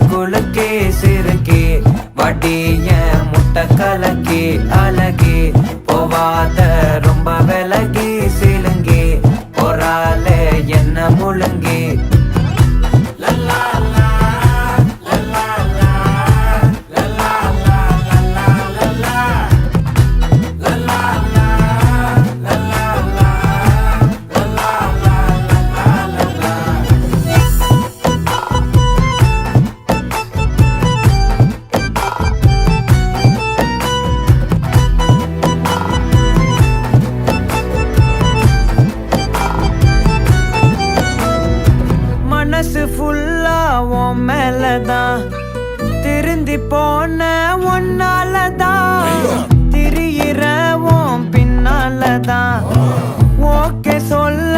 குலுக்கி சிறுக்கி வடிய முட்டை கலக்கி அழகி போவாத ரொம்ப விலகி சிலுங்கி பொறாலே என்ன முழுங்கி மனசு ஃபுல்லா உன் மேலதான் திருந்தி போன ஒன்னாலதான் திரியிற உன் பின்னாலதான் ஓகே சொல்ல